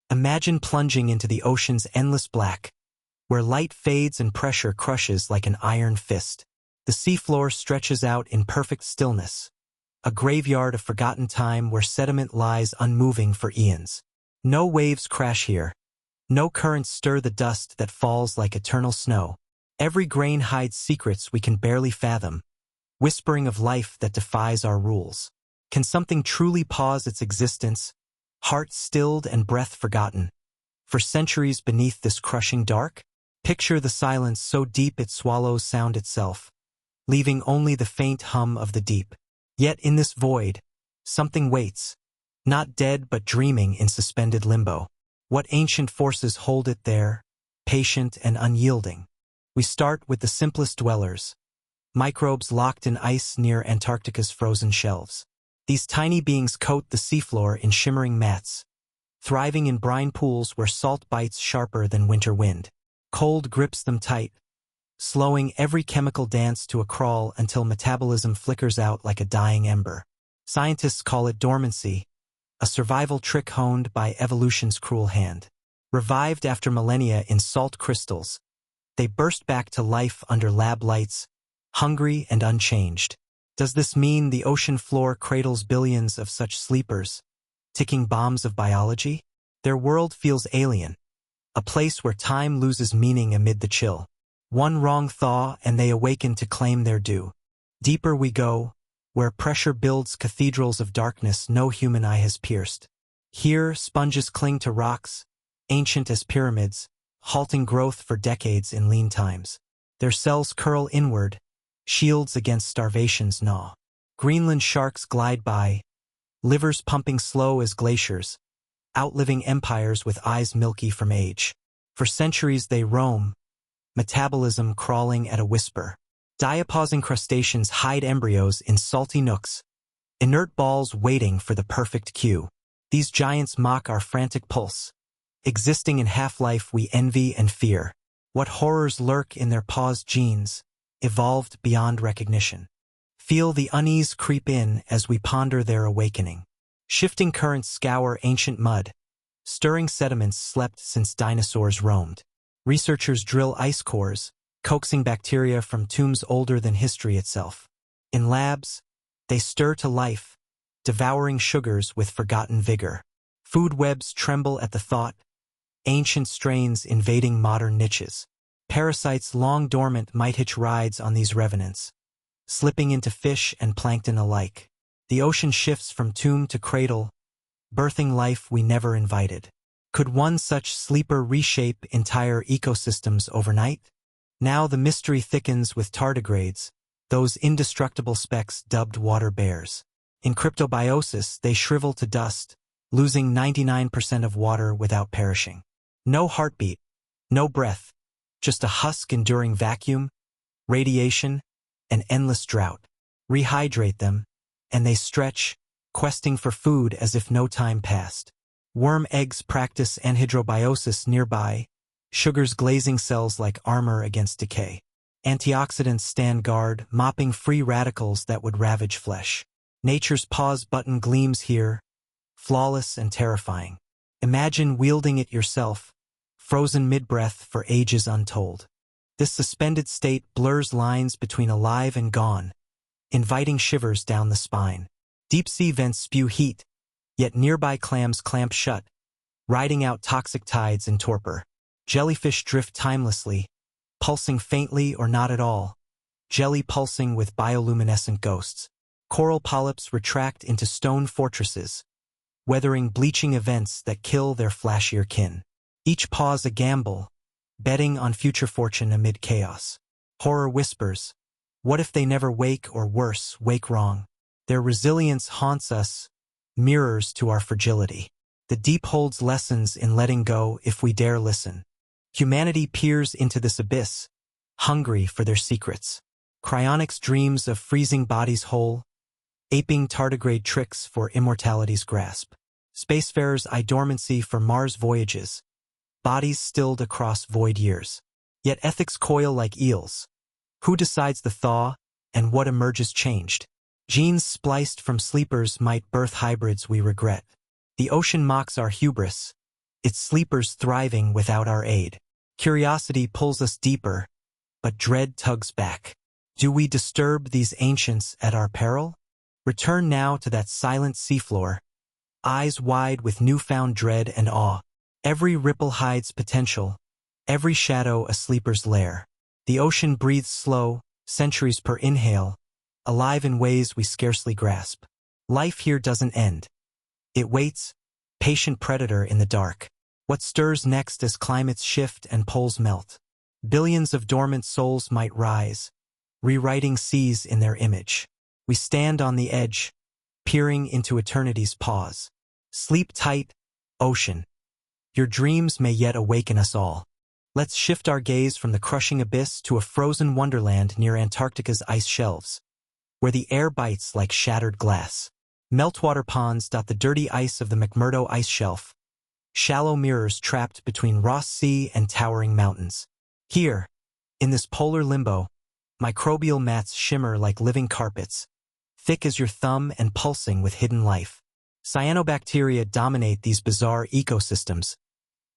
Imagine plunging into the ocean's endless black, where light fades and pressure crushes like an iron fist. The seafloor stretches out in perfect stillness, a graveyard of forgotten time where sediment lies unmoving for eons. No waves crash here. No currents stir the dust that falls like eternal snow. Every grain hides secrets we can barely fathom, whispering of life that defies our rules. Can something truly pause its existence, heart stilled and breath forgotten, for centuries beneath this crushing dark? Picture the silence so deep it swallows sound itself, leaving only the faint hum of the deep. Yet in this void, something waits, not dead but dreaming in suspended limbo. What ancient forces hold it there, patient and unyielding? We start with the simplest dwellers, microbes locked in ice near Antarctica's frozen shelves. These tiny beings coat the seafloor in shimmering mats, thriving in brine pools where salt bites sharper than winter wind. Cold grips them tight, slowing every chemical dance to a crawl until metabolism flickers out like a dying ember. Scientists call it dormancy, a survival trick honed by evolution's cruel hand. Revived after millennia in salt crystals, they burst back to life under lab lights, hungry and unchanged. Does this mean the ocean floor cradles billions of such sleepers, ticking bombs of biology? Their world feels alien, a place where time loses meaning amid the chill. One wrong thaw and they awaken to claim their due. Deeper we go, where pressure builds cathedrals of darkness no human eye has pierced. Here, sponges cling to rocks, ancient as pyramids, halting growth for decades in lean times. Their cells curl inward, shields against starvation's gnaw. Greenland sharks glide by, livers pumping slow as glaciers, outliving empires with eyes milky from age. For centuries they roam, metabolism crawling at a whisper. Diapausing crustaceans hide embryos in salty nooks, inert balls waiting for the perfect cue. These giants mock our frantic pulse, existing in half-life we envy and fear. What horrors lurk in their paused genes, evolved beyond recognition. Feel the unease creep in as we ponder their awakening. Shifting currents scour ancient mud, stirring sediments slept since dinosaurs roamed. Researchers drill ice cores, coaxing bacteria from tombs older than history itself. In labs, they stir to life, devouring sugars with forgotten vigor. Food webs tremble at the thought, ancient strains invading modern niches. Parasites long dormant might hitch rides on these revenants, slipping into fish and plankton alike. The ocean shifts from tomb to cradle, birthing life we never invited. Could one such sleeper reshape entire ecosystems overnight? Now the mystery thickens with tardigrades, those indestructible specks dubbed water bears. In cryptobiosis, they shrivel to dust, losing 99% of water without perishing. No heartbeat, no breath, just a husk enduring vacuum, radiation, and endless drought. Rehydrate them, and they stretch, questing for food as if no time passed. Worm eggs practice anhydrobiosis nearby, sugars glazing cells like armor against decay. Antioxidants stand guard, mopping free radicals that would ravage flesh. Nature's pause button gleams here, flawless and terrifying. Imagine wielding it yourself, frozen mid-breath for ages untold. This suspended state blurs lines between alive and gone, inviting shivers down the spine. Deep-sea vents spew heat, yet nearby clams clamp shut, riding out toxic tides in torpor. Jellyfish drift timelessly, pulsing faintly or not at all, jelly pulsing with bioluminescent ghosts. Coral polyps retract into stone fortresses, weathering bleaching events that kill their flashier kin. Each pause a gamble, betting on future fortune amid chaos. Horror whispers, what if they never wake or worse, wake wrong? Their resilience haunts us, mirrors to our fragility. The deep holds lessons in letting go if we dare listen. Humanity peers into this abyss, hungry for their secrets. Cryonics dreams of freezing bodies whole, aping tardigrade tricks for immortality's grasp. Spacefarers eye dormancy for Mars voyages, bodies stilled across void years. Yet ethics coil like eels. Who decides the thaw, and what emerges changed? Genes spliced from sleepers might birth hybrids we regret. The ocean mocks our hubris, its sleepers thriving without our aid. Curiosity pulls us deeper, but dread tugs back. Do we disturb these ancients at our peril? Return now to that silent seafloor, eyes wide with newfound dread and awe. Every ripple hides potential, every shadow a sleeper's lair. The ocean breathes slow, centuries per inhale, alive in ways we scarcely grasp. Life here doesn't end. It waits, patient predator in the dark. What stirs next as climates shift and poles melt? Billions of dormant souls might rise, rewriting seas in their image. We stand on the edge, peering into eternity's pause. Sleep tight, ocean. Your dreams may yet awaken us all. Let's shift our gaze from the crushing abyss to a frozen wonderland near Antarctica's ice shelves, where the air bites like shattered glass. Meltwater ponds dot the dirty ice of the McMurdo ice shelf, shallow mirrors trapped between Ross Sea and towering mountains. Here, in this polar limbo, microbial mats shimmer like living carpets, thick as your thumb and pulsing with hidden life. Cyanobacteria dominate these bizarre ecosystems,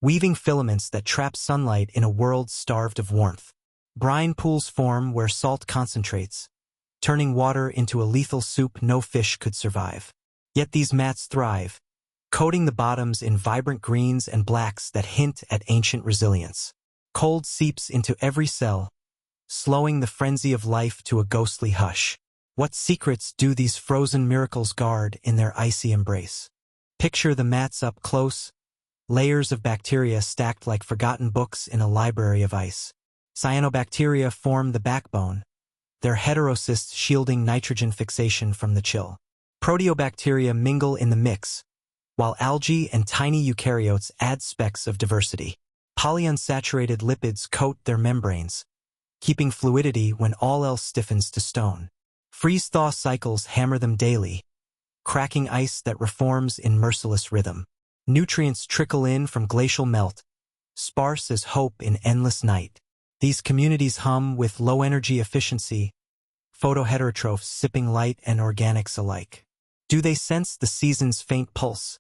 weaving filaments that trap sunlight in a world starved of warmth. Brine pools form where salt concentrates, turning water into a lethal soup no fish could survive. Yet these mats thrive, coating the bottoms in vibrant greens and blacks that hint at ancient resilience. Cold seeps into every cell, slowing the frenzy of life to a ghostly hush. What secrets do these frozen miracles guard in their icy embrace? Picture the mats up close, layers of bacteria stacked like forgotten books in a library of ice. Cyanobacteria form the backbone, their heterocysts shielding nitrogen fixation from the chill. Proteobacteria mingle in the mix, while algae and tiny eukaryotes add specks of diversity. Polyunsaturated lipids coat their membranes, keeping fluidity when all else stiffens to stone. Freeze-thaw cycles hammer them daily, cracking ice that reforms in merciless rhythm. Nutrients trickle in from glacial melt, sparse as hope in endless night. These communities hum with low-energy efficiency, photoheterotrophs sipping light and organics alike. Do they sense the season's faint pulse,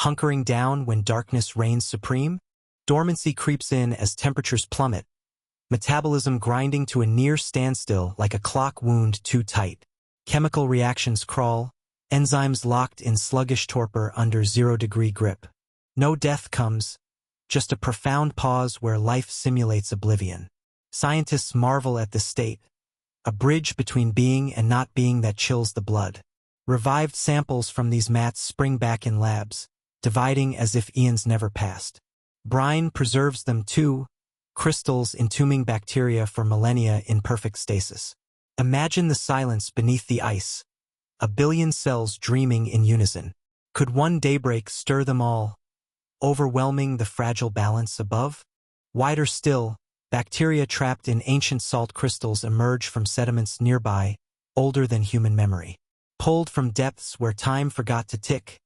hunkering down when darkness reigns supreme? Dormancy creeps in as temperatures plummet, metabolism grinding to a near standstill like a clock wound too tight. Chemical reactions crawl, enzymes locked in sluggish torpor under 0-degree grip. No death comes, just a profound pause where life simulates oblivion. Scientists marvel at this state, a bridge between being and not being that chills the blood. Revived samples from these mats spring back in labs, dividing as if eons never passed. Brine preserves them too, crystals entombing bacteria for millennia in perfect stasis. Imagine the silence beneath the ice, a billion cells dreaming in unison. Could one daybreak stir them all, overwhelming the fragile balance above? Wider still, bacteria trapped in ancient salt crystals emerge from sediments nearby, older than human memory. Pulled from depths where time forgot to tick,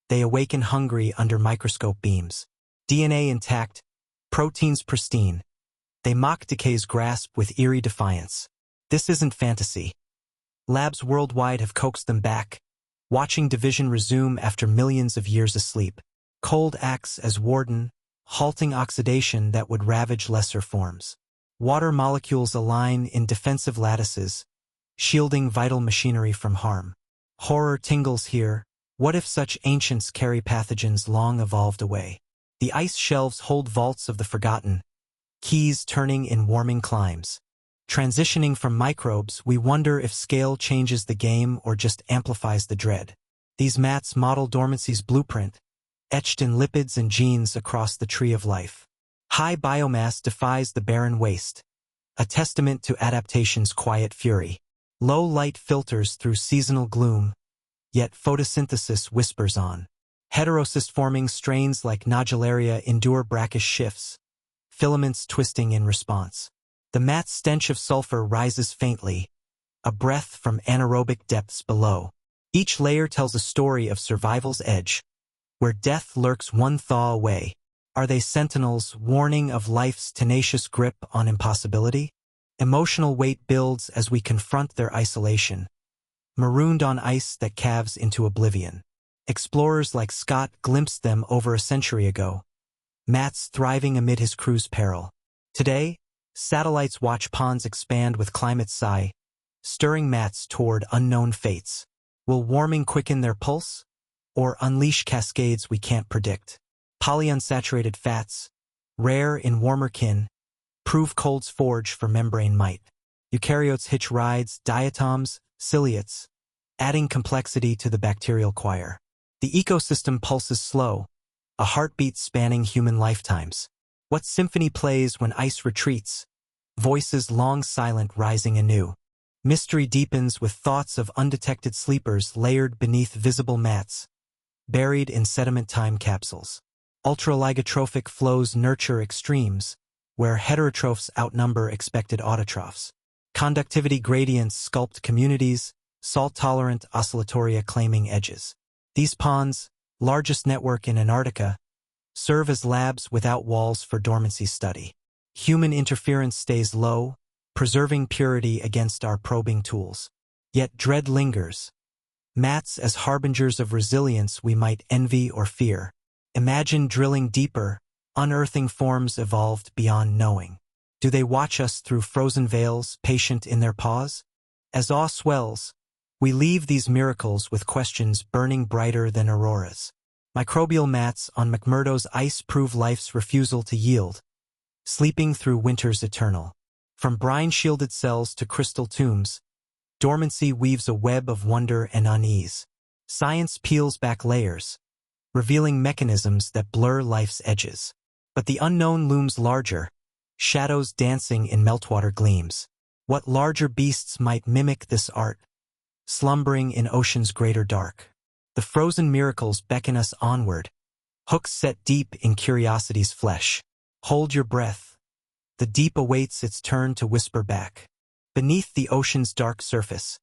they awaken hungry under microscope beams. DNA intact, proteins pristine. They mock decay's grasp with eerie defiance. This isn't fantasy. Labs worldwide have coaxed them back, watching division resume after millions of years asleep. Cold acts as warden, halting oxidation that would ravage lesser forms. Water molecules align in defensive lattices, shielding vital machinery from harm. Horror tingles here. What if such ancients carry pathogens long evolved away? The ice shelves hold vaults of the forgotten, keys turning in warming climes. Transitioning from microbes, we wonder if scale changes the game or just amplifies the dread. These mats model dormancy's blueprint, etched in lipids and genes across the tree of life. High biomass defies the barren waste, a testament to adaptation's quiet fury. Low light filters through seasonal gloom, yet photosynthesis whispers on. Heterocyst-forming strains like nodularia endure brackish shifts, filaments twisting in response. The mat's stench of sulfur rises faintly, a breath from anaerobic depths below. Each layer tells a story of survival's edge, where death lurks one thaw away. Are they sentinels warning of life's tenacious grip on impossibility? Emotional weight builds as we confront their isolation, marooned on ice that calves into oblivion. Explorers like Scott glimpsed them over a century ago, mats thriving amid his crew's peril. Today, satellites watch ponds expand with climate sigh, stirring mats toward unknown fates. Will warming quicken their pulse, or unleash cascades we can't predict? Polyunsaturated fats, rare in warmer kin, prove cold's forge for membrane might. Eukaryotes hitch rides, diatoms, ciliates, adding complexity to the bacterial choir. The ecosystem pulses slow, a heartbeat spanning human lifetimes. What symphony plays when ice retreats, voices long silent rising anew. Mystery deepens with thoughts of undetected sleepers layered beneath visible mats, buried in sediment time capsules. Ultraligotrophic flows nurture extremes, where heterotrophs outnumber expected autotrophs. Conductivity gradients sculpt communities, salt-tolerant oscillatoria claiming edges. These ponds, largest network in Antarctica, serve as labs without walls for dormancy study. Human interference stays low, preserving purity against our probing tools. Yet dread lingers. Mats as harbingers of resilience we might envy or fear. Imagine drilling deeper, unearthing forms evolved beyond knowing. Do they watch us through frozen veils, patient in their pause? As awe swells, we leave these miracles with questions burning brighter than auroras. Microbial mats on McMurdo's ice prove life's refusal to yield, sleeping through winter's eternal. From brine-shielded cells to crystal tombs, dormancy weaves a web of wonder and unease. Science peels back layers, revealing mechanisms that blur life's edges. But the unknown looms larger, shadows dancing in meltwater gleams. What larger beasts might mimic this art, slumbering in ocean's greater dark? The frozen miracles beckon us onward, hooks set deep in curiosity's flesh. Hold your breath. The deep awaits its turn to whisper back. Beneath the ocean's dark surface,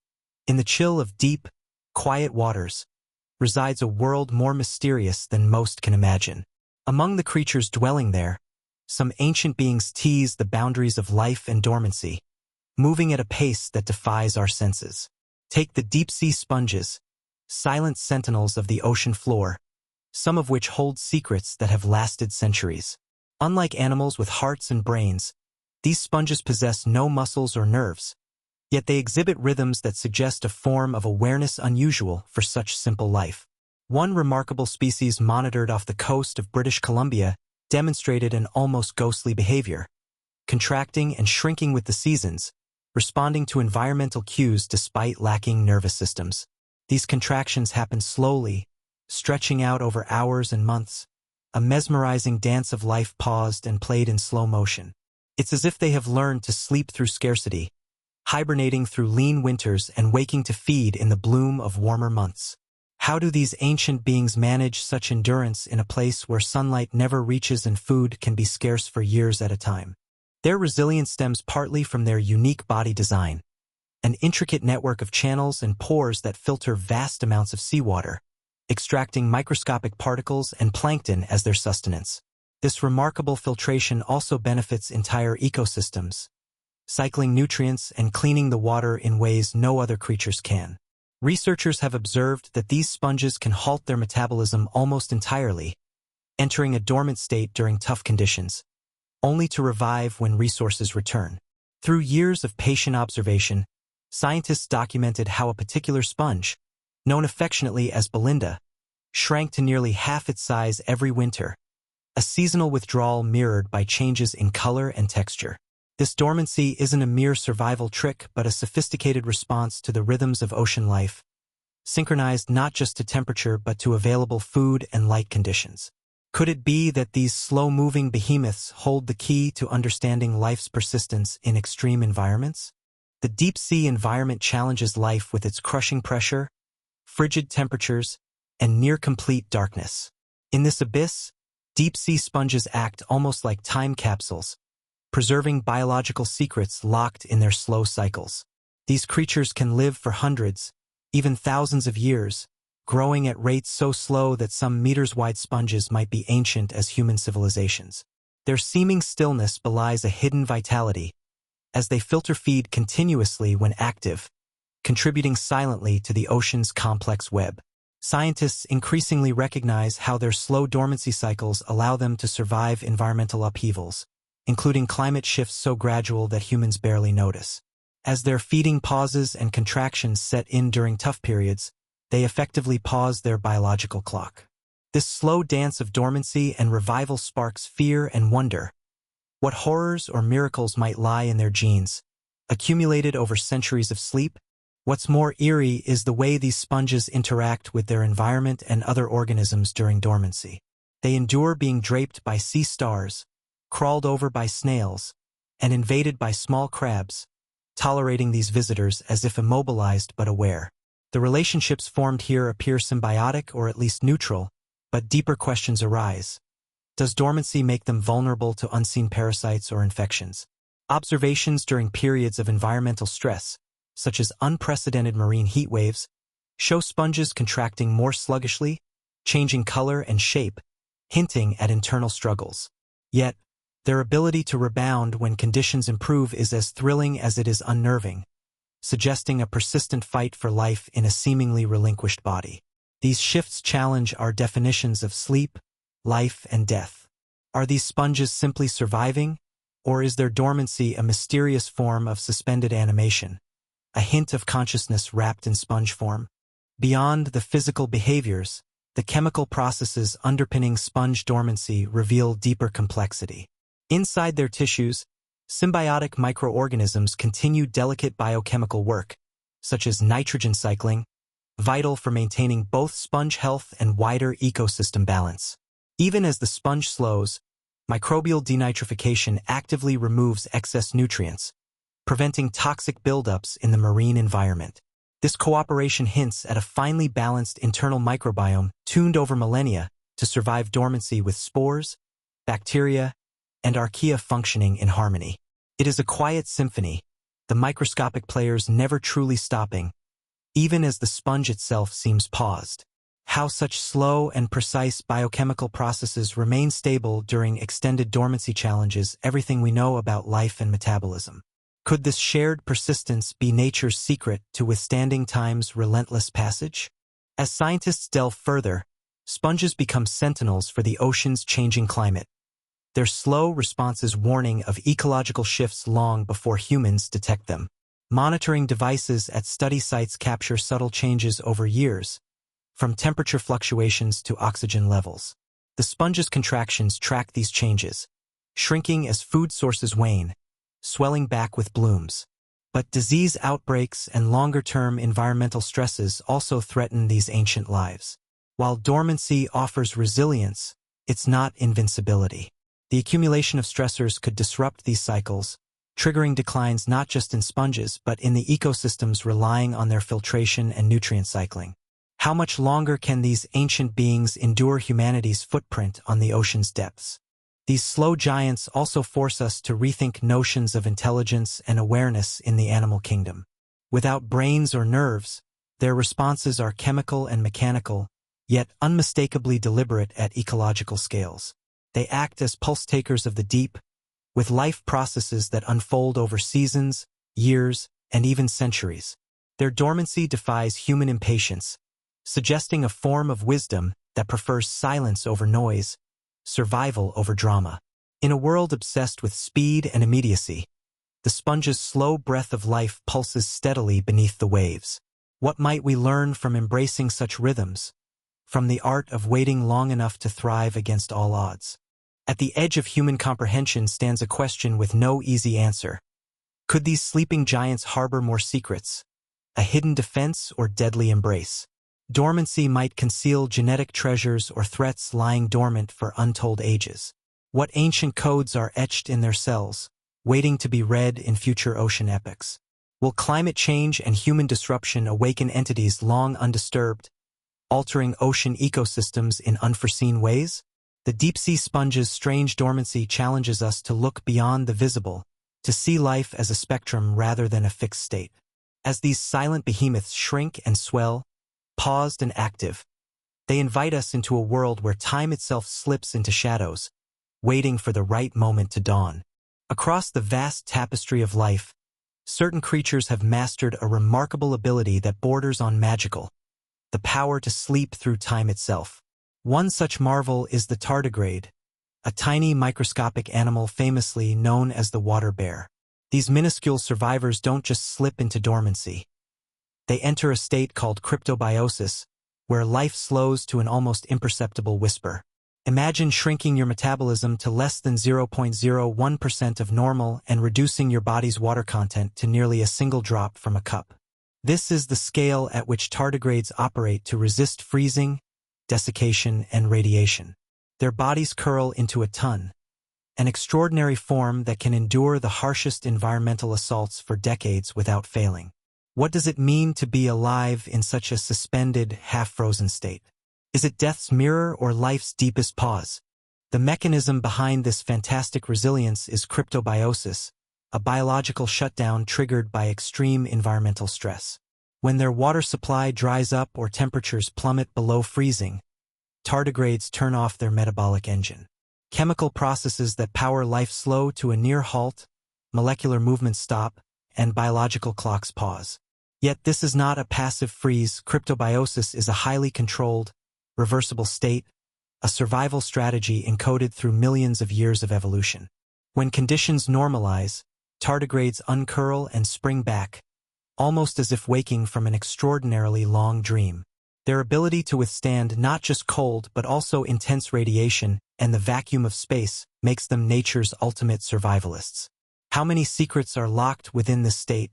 in the chill of deep, quiet waters, resides a world more mysterious than most can imagine. Among the creatures dwelling there, some ancient beings tease the boundaries of life and dormancy, moving at a pace that defies our senses. Take the deep-sea sponges, silent sentinels of the ocean floor, some of which hold secrets that have lasted centuries. Unlike animals with hearts and brains, these sponges possess no muscles or nerves, yet they exhibit rhythms that suggest a form of awareness unusual for such simple life. One remarkable species monitored off the coast of British Columbia demonstrated an almost ghostly behavior, contracting and shrinking with the seasons, responding to environmental cues despite lacking nervous systems. These contractions happen slowly, stretching out over hours and months, a mesmerizing dance of life paused and played in slow motion. It's as if they have learned to sleep through scarcity, hibernating through lean winters and waking to feed in the bloom of warmer months. How do these ancient beings manage such endurance in a place where sunlight never reaches and food can be scarce for years at a time? Their resilience stems partly from their unique body design, an intricate network of channels and pores that filter vast amounts of seawater, extracting microscopic particles and plankton as their sustenance. This remarkable filtration also benefits entire ecosystems, cycling nutrients and cleaning the water in ways no other creatures can. Researchers have observed that these sponges can halt their metabolism almost entirely, entering a dormant state during tough conditions, only to revive when resources return. Through years of patient observation, scientists documented how a particular sponge, known affectionately as Belinda, shrank to nearly half its size every winter, a seasonal withdrawal mirrored by changes in color and texture. This dormancy isn't a mere survival trick but a sophisticated response to the rhythms of ocean life, synchronized not just to temperature but to available food and light conditions. Could it be that these slow-moving behemoths hold the key to understanding life's persistence in extreme environments? The deep-sea environment challenges life with its crushing pressure, frigid temperatures, and near-complete darkness. In this abyss, deep-sea sponges act almost like time capsules, preserving biological secrets locked in their slow cycles. These creatures can live for hundreds, even thousands of years, growing at rates so slow that some meters-wide sponges might be ancient as human civilizations. Their seeming stillness belies a hidden vitality, as they filter feed continuously when active, contributing silently to the ocean's complex web. Scientists increasingly recognize how their slow dormancy cycles allow them to survive environmental upheavals, including climate shifts so gradual that humans barely notice. As their feeding pauses and contractions set in during tough periods, they effectively pause their biological clock. This slow dance of dormancy and revival sparks fear and wonder. What horrors or miracles might lie in their genes, accumulated over centuries of sleep? What's more eerie is the way these sponges interact with their environment and other organisms during dormancy. They endure being draped by sea stars, crawled over by snails, and invaded by small crabs, tolerating these visitors as if immobilized but aware. The relationships formed here appear symbiotic or at least neutral, but deeper questions arise. Does dormancy make them vulnerable to unseen parasites or infections? Observations during periods of environmental stress, such as unprecedented marine heat waves, show sponges contracting more sluggishly, changing color and shape, hinting at internal struggles. Yet, their ability to rebound when conditions improve is as thrilling as it is unnerving, suggesting a persistent fight for life in a seemingly relinquished body. These shifts challenge our definitions of sleep, life, and death. Are these sponges simply surviving, or is their dormancy a mysterious form of suspended animation, a hint of consciousness wrapped in sponge form? Beyond the physical behaviors, the chemical processes underpinning sponge dormancy reveal deeper complexity. Inside their tissues, symbiotic microorganisms continue delicate biochemical work, such as nitrogen cycling, vital for maintaining both sponge health and wider ecosystem balance. Even as the sponge slows, microbial denitrification actively removes excess nutrients, preventing toxic buildups in the marine environment. This cooperation hints at a finely balanced internal microbiome tuned over millennia to survive dormancy with spores, bacteria, and archaea functioning in harmony. It is a quiet symphony, the microscopic players never truly stopping, even as the sponge itself seems paused. How such slow and precise biochemical processes remain stable during extended dormancy challenges everything we know about life and metabolism. Could this shared persistence be nature's secret to withstanding time's relentless passage? As scientists delve further, sponges become sentinels for the ocean's changing climate. Their slow responses warning of ecological shifts long before humans detect them. Monitoring devices at study sites capture subtle changes over years, from temperature fluctuations to oxygen levels. The sponge's contractions track these changes, shrinking as food sources wane, swelling back with blooms. But disease outbreaks and longer-term environmental stresses also threaten these ancient lives. While dormancy offers resilience, it's not invincibility. The accumulation of stressors could disrupt these cycles, triggering declines not just in sponges but in the ecosystems relying on their filtration and nutrient cycling. How much longer can these ancient beings endure humanity's footprint on the ocean's depths? These slow giants also force us to rethink notions of intelligence and awareness in the animal kingdom. Without brains or nerves, their responses are chemical and mechanical, yet unmistakably deliberate at ecological scales. They act as pulse takers of the deep, with life processes that unfold over seasons, years, and even centuries. Their dormancy defies human impatience, suggesting a form of wisdom that prefers silence over noise, survival over drama. In a world obsessed with speed and immediacy, the sponge's slow breath of life pulses steadily beneath the waves. What might we learn from embracing such rhythms, from the art of waiting long enough to thrive against all odds? At the edge of human comprehension stands a question with no easy answer. Could these sleeping giants harbor more secrets, a hidden defense or deadly embrace? Dormancy might conceal genetic treasures or threats lying dormant for untold ages. What ancient codes are etched in their cells, waiting to be read in future ocean epics? Will climate change and human disruption awaken entities long undisturbed, altering ocean ecosystems in unforeseen ways? The deep-sea sponge's strange dormancy challenges us to look beyond the visible, to see life as a spectrum rather than a fixed state. As these silent behemoths shrink and swell, paused and active, they invite us into a world where time itself slips into shadows, waiting for the right moment to dawn. Across the vast tapestry of life, certain creatures have mastered a remarkable ability that borders on magical, the power to sleep through time itself. One such marvel is the tardigrade, a tiny microscopic animal famously known as the water bear. These minuscule survivors don't just slip into dormancy. They enter a state called cryptobiosis, where life slows to an almost imperceptible whisper. Imagine shrinking your metabolism to less than 0.01% of normal and reducing your body's water content to nearly a single drop from a cup. This is the scale at which tardigrades operate to resist freezing, desiccation, and radiation. Their bodies curl into a ton, an extraordinary form that can endure the harshest environmental assaults for decades without failing. What does it mean to be alive in such a suspended, half-frozen state? Is it death's mirror or life's deepest pause? The mechanism behind this fantastic resilience is cryptobiosis, a biological shutdown triggered by extreme environmental stress. When their water supply dries up or temperatures plummet below freezing, tardigrades turn off their metabolic engine. Chemical processes that power life slow to a near halt, molecular movements stop, and biological clocks pause. Yet this is not a passive freeze. Cryptobiosis is a highly controlled, reversible state, a survival strategy encoded through millions of years of evolution. When conditions normalize, tardigrades uncurl and spring back, almost as if waking from an extraordinarily long dream. Their ability to withstand not just cold but also intense radiation and the vacuum of space makes them nature's ultimate survivalists. How many secrets are locked within this state,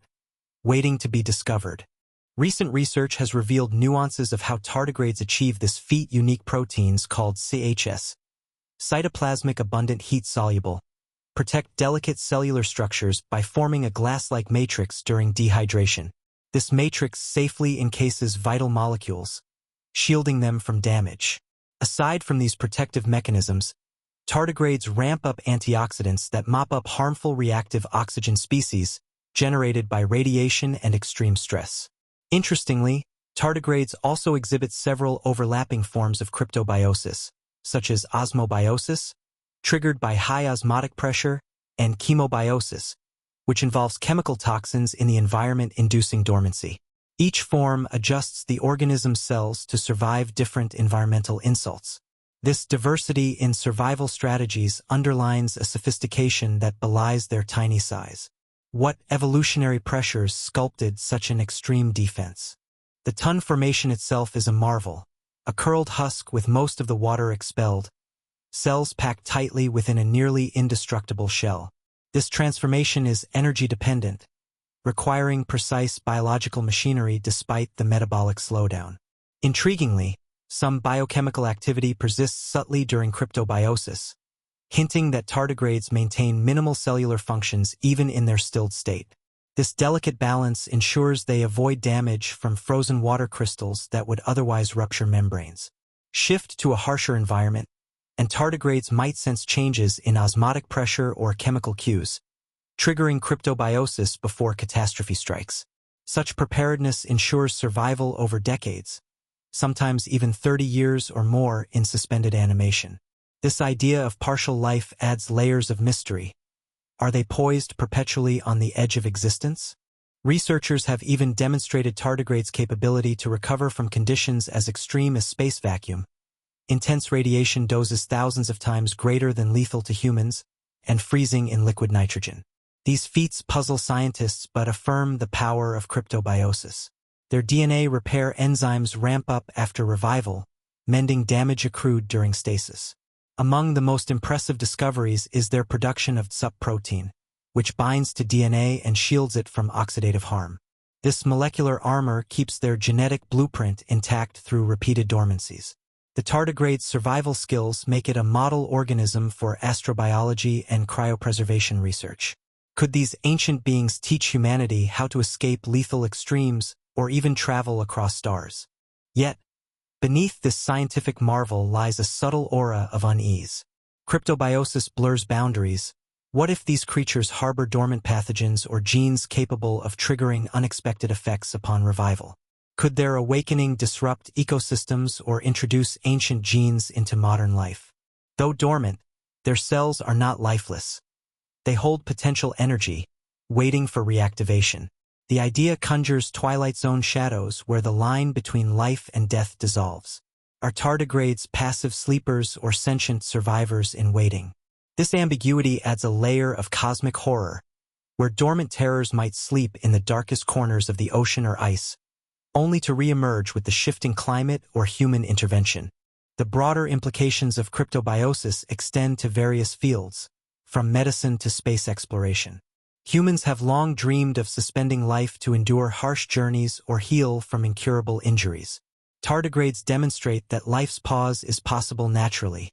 waiting to be discovered? Recent research has revealed nuances of how tardigrades achieve this feat. Unique proteins called CHS, cytoplasmic abundant heat soluble, protect delicate cellular structures by forming a glass-like matrix during dehydration. This matrix safely encases vital molecules, shielding them from damage. Aside from these protective mechanisms, tardigrades ramp up antioxidants that mop up harmful reactive oxygen species generated by radiation and extreme stress. Interestingly, tardigrades also exhibit several overlapping forms of cryptobiosis, such as osmobiosis, triggered by high osmotic pressure, and chemobiosis, which involves chemical toxins in the environment inducing dormancy. Each form adjusts the organism's cells to survive different environmental insults. This diversity in survival strategies underlines a sophistication that belies their tiny size. What evolutionary pressures sculpted such an extreme defense? The ton formation itself is a marvel, a curled husk with most of the water expelled, cells packed tightly within a nearly indestructible shell. This transformation is energy-dependent, requiring precise biological machinery despite the metabolic slowdown. Intriguingly, some biochemical activity persists subtly during cryptobiosis, hinting that tardigrades maintain minimal cellular functions even in their stilled state. This delicate balance ensures they avoid damage from frozen water crystals that would otherwise rupture membranes. Shift to a harsher environment, and tardigrades might sense changes in osmotic pressure or chemical cues, triggering cryptobiosis before catastrophe strikes. Such preparedness ensures survival over decades, sometimes even 30 years or more in suspended animation. This idea of partial life adds layers of mystery. Are they poised perpetually on the edge of existence? Researchers have even demonstrated tardigrades' capability to recover from conditions as extreme as space vacuum, intense radiation doses thousands of times greater than lethal to humans, and freezing in liquid nitrogen. These feats puzzle scientists but affirm the power of cryptobiosis. Their DNA repair enzymes ramp up after revival, mending damage accrued during stasis. Among the most impressive discoveries is their production of TSUP protein, which binds to DNA and shields it from oxidative harm. This molecular armor keeps their genetic blueprint intact through repeated dormancies. The tardigrade's survival skills make it a model organism for astrobiology and cryopreservation research. Could these ancient beings teach humanity how to escape lethal extremes or even travel across stars? Yet, beneath this scientific marvel lies a subtle aura of unease. Cryptobiosis blurs boundaries. What if these creatures harbor dormant pathogens or genes capable of triggering unexpected effects upon revival? Could their awakening disrupt ecosystems or introduce ancient genes into modern life? Though dormant, their cells are not lifeless. They hold potential energy, waiting for reactivation. The idea conjures Twilight Zone shadows where the line between life and death dissolves. Are tardigrades passive sleepers or sentient survivors in waiting? This ambiguity adds a layer of cosmic horror, where dormant terrors might sleep in the darkest corners of the ocean or ice, only to re-emerge with the shifting climate or human intervention. The broader implications of cryptobiosis extend to various fields, from medicine to space exploration. Humans have long dreamed of suspending life to endure harsh journeys or heal from incurable injuries. Tardigrades demonstrate that life's pause is possible naturally,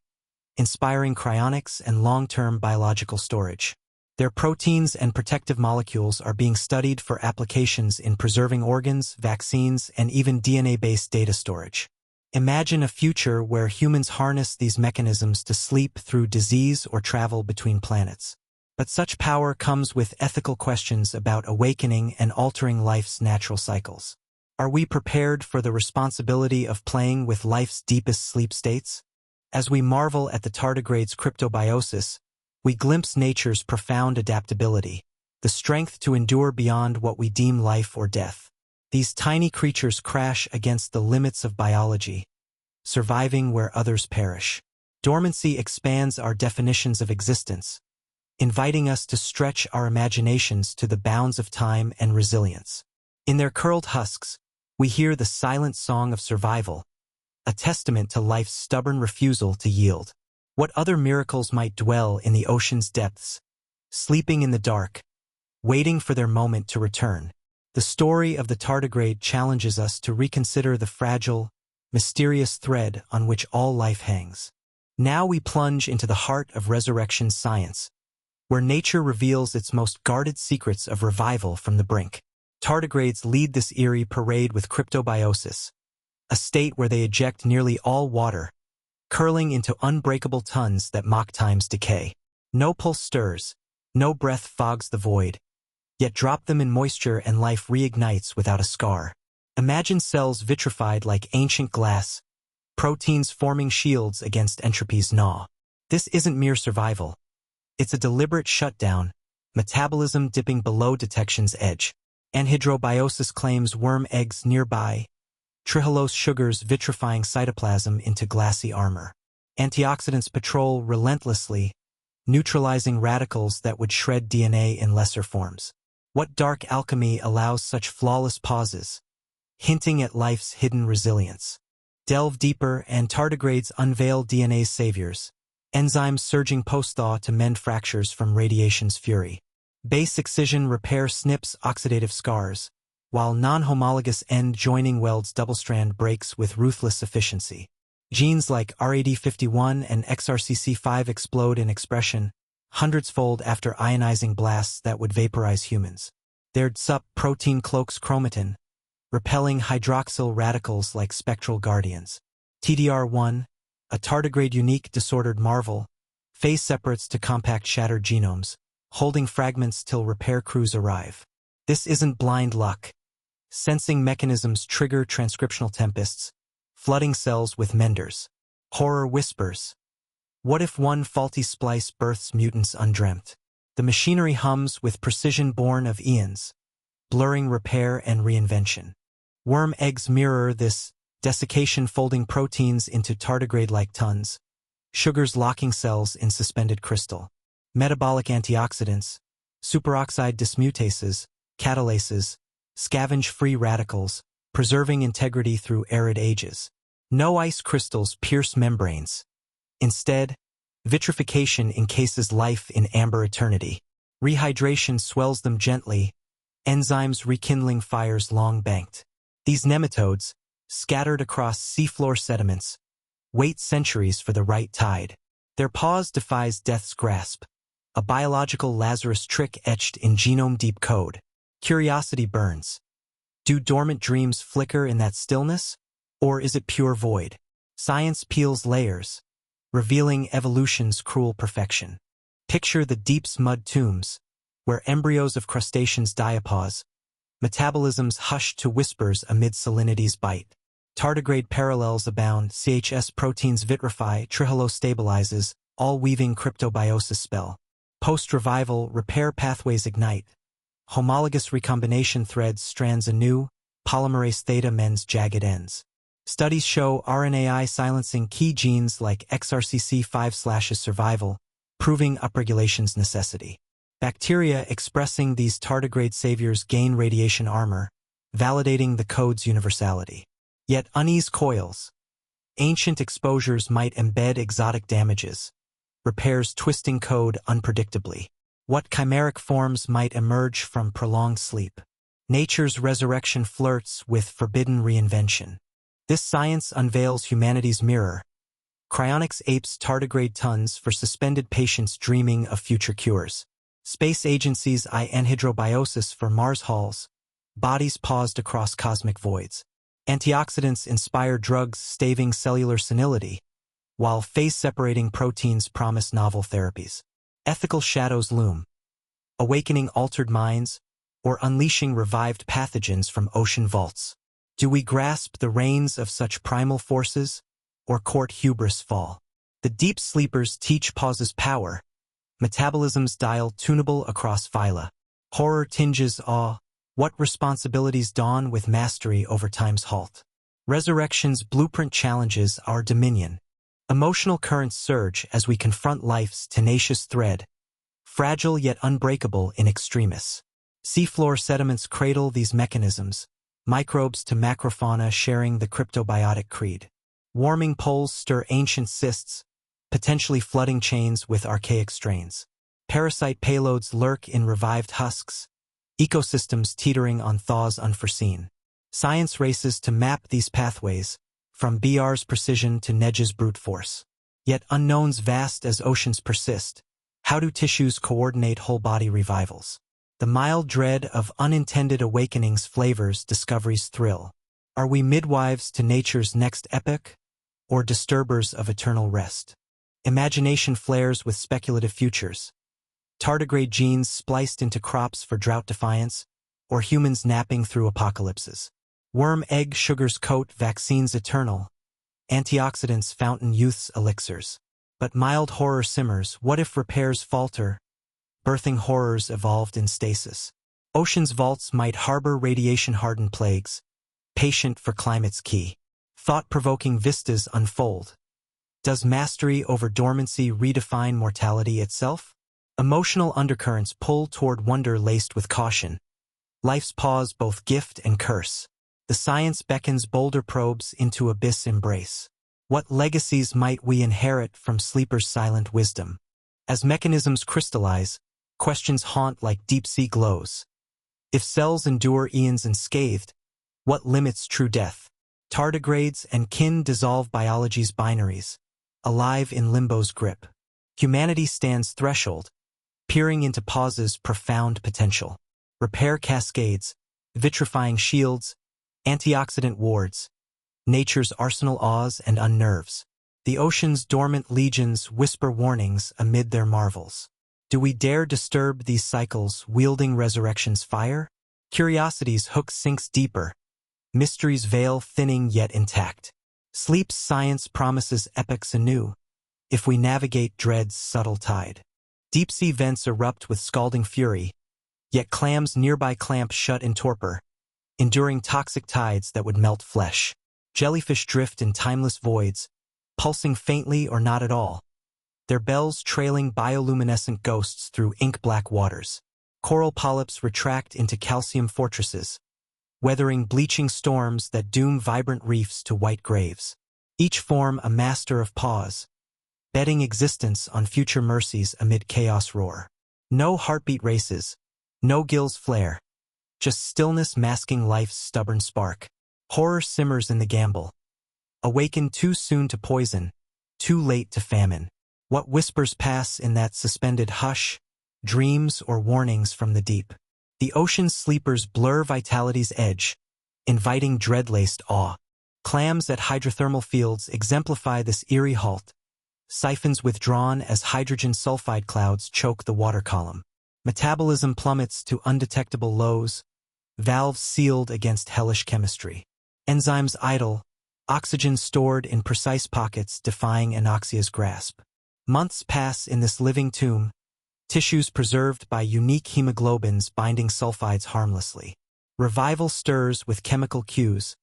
inspiring cryonics and long-term biological storage. Their proteins and protective molecules are being studied for applications in preserving organs, vaccines, and even DNA-based data storage. Imagine a future where humans harness these mechanisms to sleep through disease or travel between planets. But such power comes with ethical questions about awakening and altering life's natural cycles. Are we prepared for the responsibility of playing with life's deepest sleep states? As we marvel at the tardigrade's cryptobiosis, we glimpse nature's profound adaptability, the strength to endure beyond what we deem life or death. These tiny creatures crash against the limits of biology, surviving where others perish. Dormancy expands our definitions of existence, inviting us to stretch our imaginations to the bounds of time and resilience. In their curled husks, we hear the silent song of survival, a testament to life's stubborn refusal to yield. What other miracles might dwell in the ocean's depths, sleeping in the dark, waiting for their moment to return? The story of the tardigrade challenges us to reconsider the fragile, mysterious thread on which all life hangs. Now we plunge into the heart of resurrection science, where nature reveals its most guarded secrets of revival from the brink. Tardigrades lead this eerie parade with cryptobiosis, a state where they eject nearly all water, curling into unbreakable tons that mock time's decay. No pulse stirs, no breath fogs the void, yet drop them in moisture and life reignites without a scar. Imagine cells vitrified like ancient glass, proteins forming shields against entropy's gnaw. This isn't mere survival. It's a deliberate shutdown, metabolism dipping below detection's edge. Anhydrobiosis claims worm eggs nearby, trehalose sugars vitrifying cytoplasm into glassy armor. Antioxidants patrol relentlessly, neutralizing radicals that would shred DNA in lesser forms. What dark alchemy allows such flawless pauses, hinting at life's hidden resilience? Delve deeper and tardigrades unveil DNA's saviors, enzymes surging post-thaw to mend fractures from radiation's fury. Base excision repair SNPs oxidative scars, while non-homologous end-joining welds double-strand breaks with ruthless efficiency. Genes like RAD51 and XRCC5 explode in expression, hundreds-fold after ionizing blasts that would vaporize humans. Their DSUP protein cloaks chromatin, repelling hydroxyl radicals like spectral guardians. TDR1, a tardigrade-unique disordered marvel, phase separates to compact shattered genomes, holding fragments till repair crews arrive. This isn't blind luck. Sensing mechanisms trigger transcriptional tempests, flooding cells with menders. Horror whispers. What if one faulty splice births mutants undreamt? The machinery hums with precision born of eons, blurring repair and reinvention. Worm eggs mirror this desiccation, folding proteins into tardigrade-like tons, sugars locking cells in suspended crystal. Metabolic antioxidants, superoxide dismutases, catalases, scavenge free radicals, preserving integrity through arid ages. No ice crystals pierce membranes. Instead, vitrification encases life in amber eternity. Rehydration swells them gently, enzymes rekindling fires long banked. These nematodes, scattered across seafloor sediments, wait centuries for the right tide. Their pause defies death's grasp, a biological Lazarus trick etched in genome-deep code. Curiosity burns. Do dormant dreams flicker in that stillness? Or is it pure void? Science peels layers, revealing evolution's cruel perfection. Picture the deep's mud tombs, where embryos of crustaceans diapause, metabolisms hushed to whispers amid salinity's bite. Tardigrade parallels abound, CHS proteins vitrify, trehalose stabilizes, all weaving cryptobiosis spell. Post-revival, repair pathways ignite, Homologous recombination threads strands anew, polymerase theta mends jagged ends. Studies show RNAi silencing key genes like XRCC5's survival, proving upregulation's necessity. Bacteria expressing these tardigrade saviors gain radiation armor, validating the code's universality. Yet unease coils. Ancient exposures might embed exotic damages. Repairs twisting code unpredictably. What chimeric forms might emerge from prolonged sleep? Nature's resurrection flirts with forbidden reinvention. This science unveils humanity's mirror. Cryonics apes tardigrade tons for suspended patients dreaming of future cures. Space agencies eye anhydrobiosis for Mars halls. Bodies paused across cosmic voids. Antioxidants inspire drugs staving cellular senility, while phase-separating proteins promise novel therapies. Ethical shadows loom. Awakening altered minds, or unleashing revived pathogens from ocean vaults. Do we grasp the reins of such primal forces, or court hubris fall? The deep sleepers teach pause's power. Metabolism's dial tunable across phyla. Horror tinges awe. What responsibilities dawn with mastery over time's halt? Resurrection's blueprint challenges our dominion. Emotional currents surge as we confront life's tenacious thread, fragile yet unbreakable in extremis. Seafloor sediments cradle these mechanisms, microbes to macrofauna sharing the cryptobiotic creed. Warming poles stir ancient cysts, potentially flooding chains with archaic strains. Parasite payloads lurk in revived husks, ecosystems teetering on thaws unforeseen. Science races to map these pathways, from BR's precision to Nedge's brute force. Yet unknowns vast as oceans persist. How do tissues coordinate whole-body revivals? The mild dread of unintended awakenings flavors discovery's thrill. Are we midwives to nature's next epoch, or disturbers of eternal rest? Imagination flares with speculative futures. Tardigrade genes spliced into crops for drought defiance, or humans napping through apocalypses. Worm egg sugars coat vaccines eternal. Antioxidants fountain youth's elixirs. But mild horror simmers. What if repairs falter? Birthing horrors evolved in stasis. Ocean's vaults might harbor radiation-hardened plagues, patient for climate's key. Thought-provoking vistas unfold. Does mastery over dormancy redefine mortality itself? Emotional undercurrents pull toward wonder laced with caution. Life's pause both gift and curse. The science beckons bolder probes into abyss embrace. What legacies might we inherit from sleepers' silent wisdom? As mechanisms crystallize, questions haunt like deep-sea glows. If cells endure eons unscathed, what limits true death? Tardigrades and kin dissolve biology's binaries, alive in limbo's grip. Humanity stands threshold, peering into pause's profound potential. Repair cascades, vitrifying shields, antioxidant wards. Nature's arsenal awes and unnerves. The ocean's dormant legions whisper warnings amid their marvels. Do we dare disturb these cycles wielding resurrection's fire? Curiosity's hook sinks deeper. Mystery's veil thinning yet intact. Sleep's science promises epochs anew, if we navigate dread's subtle tide. Deep-sea vents erupt with scalding fury, yet clams nearby clamp shut in torpor, enduring toxic tides that would melt flesh. Jellyfish drift in timeless voids, pulsing faintly or not at all, their bells trailing bioluminescent ghosts through ink-black waters. Coral polyps retract into calcium fortresses, weathering bleaching storms that doom vibrant reefs to white graves. Each form a master of pause, betting existence on future mercies amid chaos roar. No heartbeat races, no gills flare, just stillness masking life's stubborn spark. Horror simmers in the gamble. Awakened too soon to poison, too late to famine. What whispers pass in that suspended hush, dreams or warnings from the deep? The ocean's sleepers blur vitality's edge, inviting dread-laced awe. Clams at hydrothermal fields exemplify this eerie halt. Siphons withdrawn as hydrogen sulfide clouds choke the water column. Metabolism plummets to undetectable lows, valves sealed against hellish chemistry. Enzymes idle, oxygen stored in precise pockets defying anoxia's grasp. Months pass in this living tomb, tissues preserved by unique hemoglobins binding sulfides harmlessly. Revival stirs with chemical cues,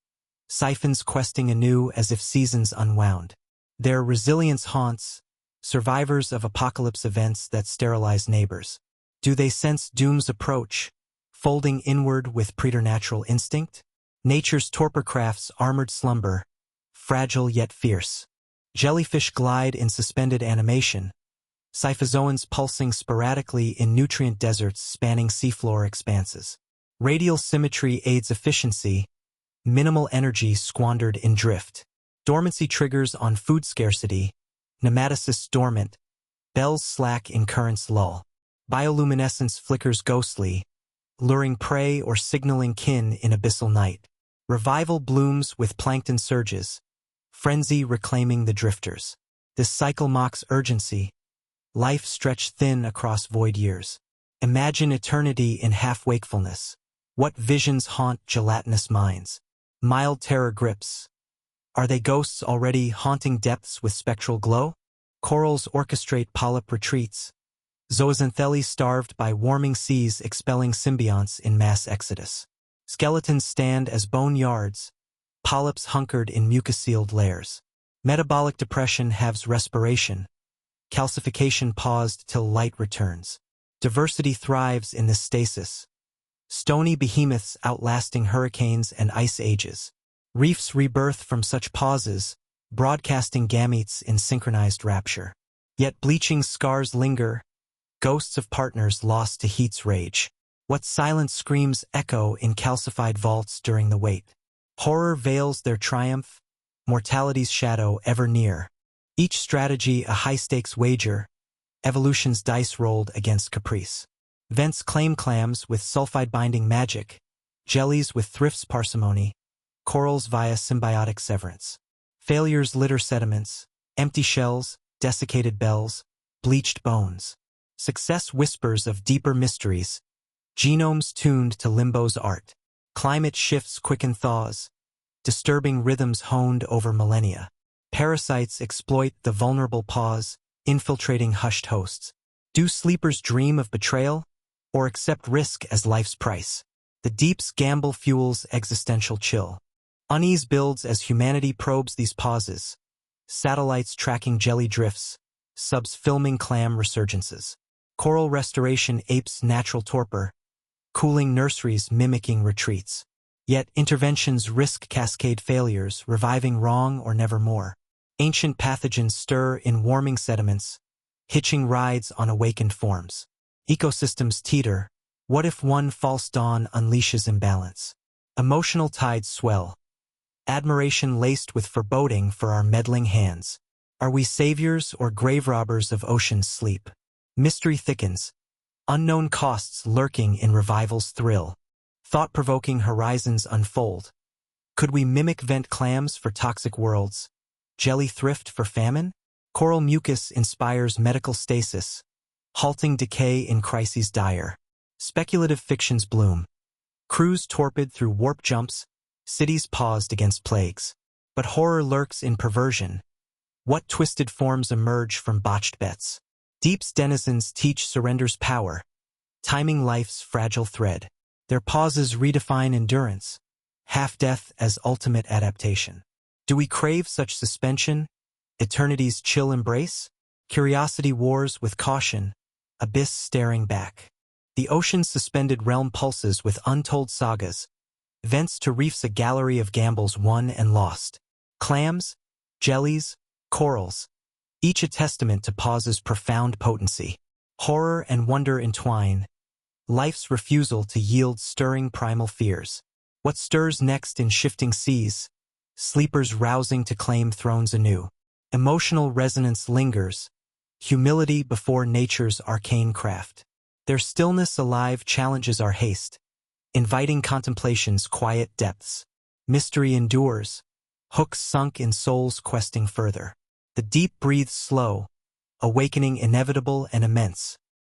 siphons questing anew as if seasons unwound. Their resilience haunts survivors of apocalypse events that sterilize neighbors. Do they sense doom's approach, folding inward with preternatural instinct? Nature's torpor crafts armored slumber, fragile yet fierce. Jellyfish glide in suspended animation, scyphozoans pulsing sporadically in nutrient deserts spanning seafloor expanses. Radial symmetry aids efficiency, minimal energy squandered in drift. Dormancy triggers on food scarcity, nematocysts dormant, bells slack in currents lull. Bioluminescence flickers ghostly, luring prey or signaling kin in abyssal night. Revival blooms with plankton surges, frenzy reclaiming the drifters. This cycle mocks urgency, life stretched thin across void years. Imagine eternity in half-wakefulness. What visions haunt gelatinous minds? Mild terror grips. Are they ghosts already haunting depths with spectral glow? Corals orchestrate polyp retreats, zooxanthellae starved by warming seas expelling symbionts in mass exodus. Skeletons stand as bone yards, polyps hunkered in mucus-sealed layers. Metabolic depression halves respiration, calcification paused till light returns. Diversity thrives in this stasis, stony behemoths outlasting hurricanes and ice ages. Reefs rebirth from such pauses, broadcasting gametes in synchronized rapture. Yet bleaching scars linger, ghosts of partners lost to heat's rage. What silent screams echo in calcified vaults during the wait? Horror veils their triumph, mortality's shadow ever near. Each strategy a high-stakes wager, evolution's dice rolled against caprice. Vents claim clams with sulfide-binding magic, jellies with thrift's parsimony, corals via symbiotic severance. Failures litter sediments, empty shells, desiccated bells, bleached bones. Success whispers of deeper mysteries, genomes tuned to limbo's art. Climate shifts quicken thaws, disturbing rhythms honed over millennia. Parasites exploit the vulnerable pause, infiltrating hushed hosts. Do sleepers dream of betrayal, or accept risk as life's price? The deep's gamble fuels existential chill. Unease builds as humanity probes these pauses, satellites tracking jelly drifts, subs filming clam resurgences. Coral restoration apes natural torpor, cooling nurseries mimicking retreats. Yet interventions risk cascade failures, reviving wrong or nevermore. Ancient pathogens stir in warming sediments, hitching rides on awakened forms. Ecosystems teeter. What if one false dawn unleashes imbalance? Emotional tides swell, admiration laced with foreboding for our meddling hands. Are we saviors or grave robbers of ocean's sleep? Mystery thickens, unknown costs lurking in revival's thrill. Thought-provoking horizons unfold. Could we mimic vent clams for toxic worlds? Jelly thrift for famine? Coral mucus inspires medical stasis, halting decay in crises dire. Speculative fictions bloom. Crews torpid through warp jumps, cities paused against plagues. But horror lurks in perversion. What twisted forms emerge from botched bets? Deep's denizens teach surrender's power, timing life's fragile thread. Their pauses redefine endurance, half-death as ultimate adaptation. Do we crave such suspension, eternity's chill embrace? Curiosity wars with caution, abyss staring back. The ocean's suspended realm pulses with untold sagas, vents to reefs a gallery of gambles won and lost. Clams, jellies, corals, each a testament to pause's profound potency. Horror and wonder entwine, life's refusal to yield stirring primal fears. What stirs next in shifting seas? Sleepers rousing to claim thrones anew. Emotional resonance lingers, humility before nature's arcane craft. Their stillness alive challenges our haste, inviting contemplation's quiet depths. Mystery endures, hooks sunk in souls questing further. The deep breathes slow, awakening inevitable and immense.